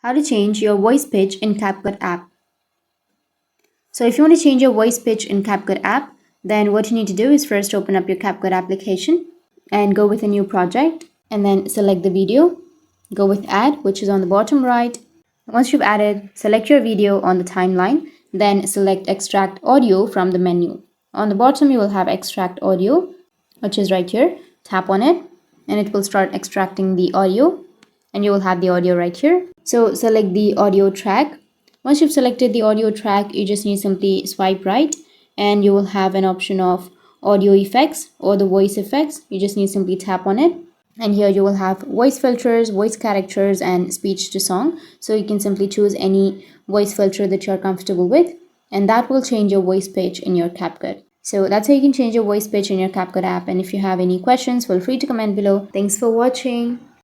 How to change your voice pitch in CapCut app. So if you want to change your voice pitch in CapCut app, then what you need to do is first open up your CapCut application and go with a new project and then select the video. Go with add, which is on the bottom right. Once you've added, select your video on the timeline, then select extract audio from the menu. On the bottom, you will have extract audio, which is right here. Tap on it and it will start extracting the audio and you will have the audio right here. So select the audio track. Once you've selected the audio track, you just need simply swipe right and you will have an option of audio effects or the voice effects. You just need simply tap on it. And here you will have voice filters, voice characters, and speech to song. So you can simply choose any voice filter that you're comfortable with, and that will change your voice pitch in your CapCut. So that's how you can change your voice pitch in your CapCut app. And if you have any questions, feel free to comment below. Thanks for watching.